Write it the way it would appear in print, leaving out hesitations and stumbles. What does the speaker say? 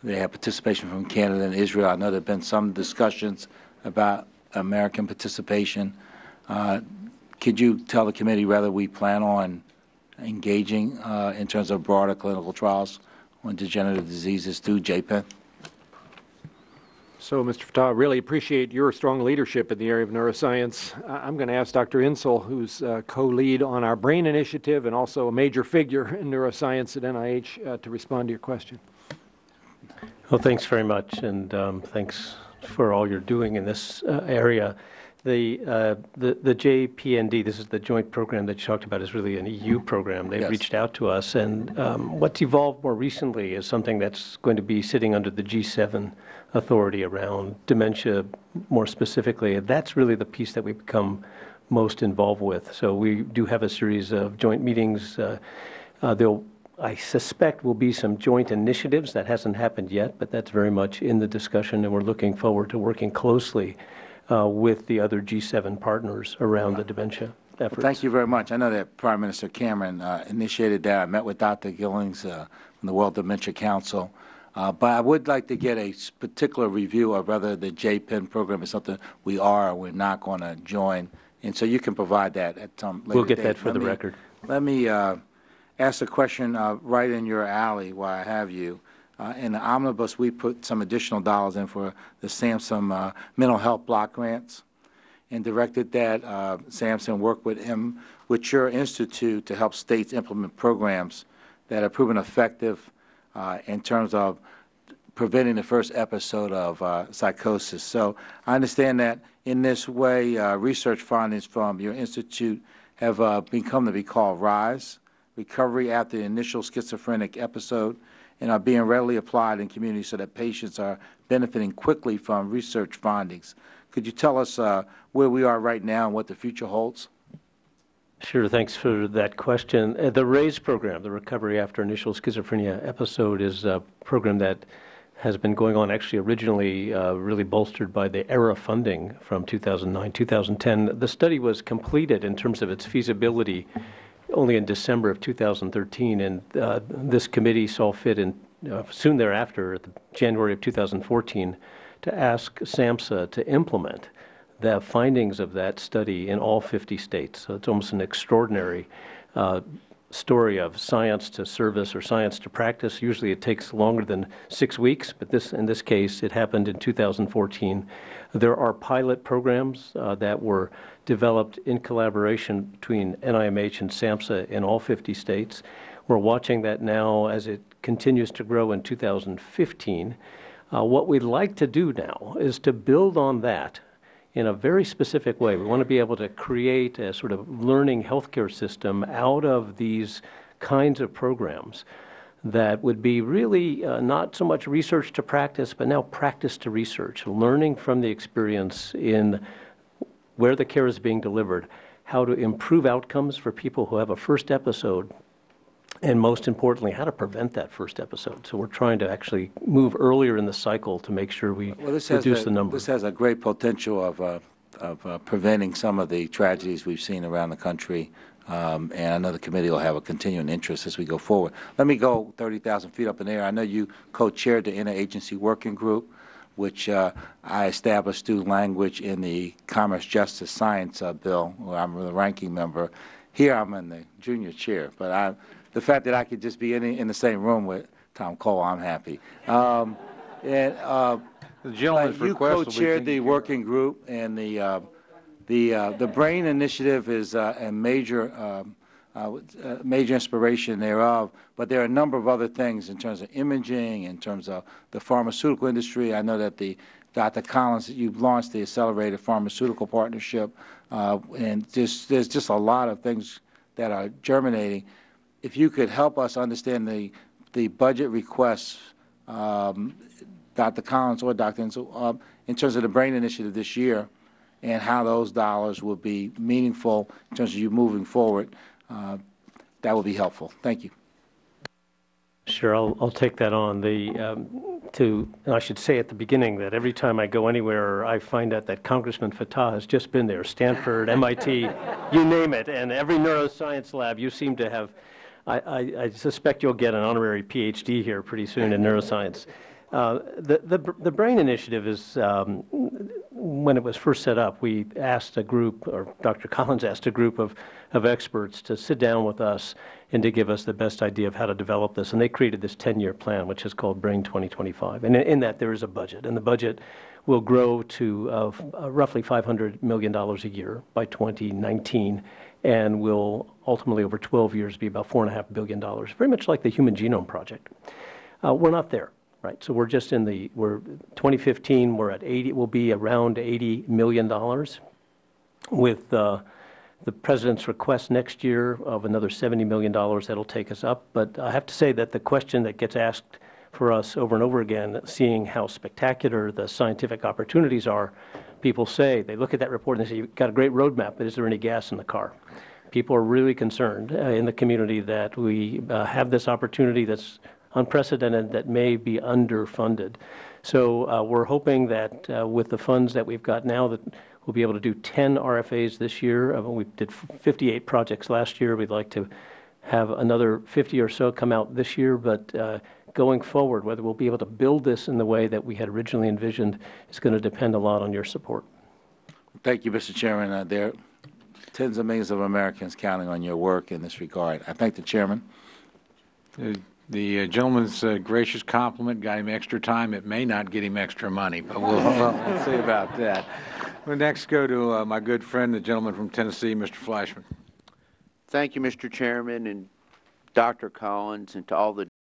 they have participation from Canada and Israel. I know there have been some discussions about American participation. Could you tell the committee whether we plan on engaging in terms of broader clinical trials on degenerative diseases through JPEN? So, Mr. Fattah, I really appreciate your strong leadership in the area of neuroscience. I'm going to ask Dr. Insel, who's co-lead on our BRAIN initiative and also a major figure in neuroscience at NIH, to respond to your question. Well, thanks very much, and thanks for all you're doing in this area. The JPND, this is the joint program that you talked about, is really an EU program. They've reached out to us, and what's evolved more recently is something that's going to be sitting under the G7 authority around dementia more specifically. That's really the piece that we've become most involved with. So we do have a series of joint meetings. I suspect will be some joint initiatives. That hasn't happened yet, but that's very much in the discussion, and we're looking forward to working closely with the other G7 partners around the dementia efforts. Well, thank you very much. I know that Prime Minister Cameron initiated that. I met with Dr. Gillings from the World Dementia Council. But I would like to get a particular review of whether the JPEN program is something we are or we're not going to join. And so you can provide that at some later We'll get date. that for the record. Let me ask a question right in your alley while I have you. In the omnibus, we put some additional dollars in for the SAMHSA mental health block grants and directed that SAMHSA work with your institute to help states implement programs that are proven effective in terms of preventing the first episode of psychosis. So I understand that in this way, research findings from your institute have become to be called RISE, Recovery After the Initial Schizophrenic Episode, and are being readily applied in communities so that patients are benefiting quickly from research findings. Could you tell us where we are right now and what the future holds? Sure, thanks for that question. The RAISE program, the Recovery After Initial Schizophrenia Episode, is a program that has been going on actually originally really bolstered by the ERA funding from 2009, 2010. The study was completed in terms of its feasibility only in December of 2013, and this committee saw fit in soon thereafter, January of 2014, to ask SAMHSA to implement the findings of that study in all 50 states. So it's almost an extraordinary story of science to service or science to practice. Usually it takes longer than 6 weeks, but in this case, it happened in 2014. There are pilot programs that were developed in collaboration between NIMH and SAMHSA in all 50 states. We're watching that now as it continues to grow in 2015. What we'd like to do now is to build on that in a very specific way. We want to be able to create a sort of learning healthcare system out of these kinds of programs that would be really not so much research to practice, but now practice to research, learning from the experience in where the care is being delivered, how to improve outcomes for people who have a first episode, and most importantly, how to prevent that first episode. So we're trying to actually move earlier in the cycle to make sure we reduce the number. This has a great potential of preventing some of the tragedies we've seen around the country, and I know the committee will have a continuing interest as we go forward. Let me go 30,000 feet up in the air. I know you co-chaired the Interagency Working Group, which I established through language in the Commerce Justice Science Bill, where I'm the ranking member. Here I'm in the junior chair, but the fact that I could just be in the same room with Tom Cole, I'm happy. The gentleman's you co-chaired the working group, and the BRAIN initiative is a major inspiration thereof. But there are a number of other things in terms of imaging, in terms of the pharmaceutical industry. I know that Dr. Collins, you've launched the Accelerated Pharmaceutical Partnership, and there's just a lot of things that are germinating. If you could help us understand the budget requests, Dr. Collins or Dr. Insel, in terms of the BRAIN initiative this year, and how those dollars will be meaningful in terms of you moving forward, that would be helpful. Thank you. Sure, I'll take that on. And I should say at the beginning that every time I go anywhere, I find out that Congressman Fattah has just been there, Stanford, MIT, you name it, and every neuroscience lab you seem to have. I suspect you'll get an honorary PhD here pretty soon in neuroscience. The BRAIN initiative is, when it was first set up, we asked a group, or Dr. Collins asked a group of experts to sit down with us and to give us the best idea of how to develop this. And they created this 10-year plan, which is called BRAIN 2025. And in that, there is a budget. And the budget will grow to roughly $500 million a year by 2019, and will ultimately, over 12 years, be about $4.5 billion, very much like the Human Genome Project. We're not there. Right, so we're just in we're 2015, we're at 80, we'll be around $80 million with the President's request next year of another $70 million. That'll take us up. But I have to say that the question that gets asked for us over and over again, seeing how spectacular the scientific opportunities are, people say, they look at that report and they say, you've got a great roadmap, but is there any gas in the car? People are really concerned in the community that we have this opportunity that's unprecedented, that may be underfunded. So we're hoping that with the funds that we've got now, that we'll be able to do 10 RFAs this year. We did 58 projects last year. We'd like to have another 50 or so come out this year. But going forward, whether we'll be able to build this in the way that we had originally envisioned is going to depend a lot on your support. Thank you, Mr. Chairman. There are tens of millions of Americans counting on your work in this regard. I thank the Chairman. The gentleman's gracious compliment got him extra time. It may not get him extra money, but we'll see about that. We'll next go to my good friend, the gentleman from Tennessee, Mr. Flashman. Thank you, Mr. Chairman, and Dr. Collins, and to all the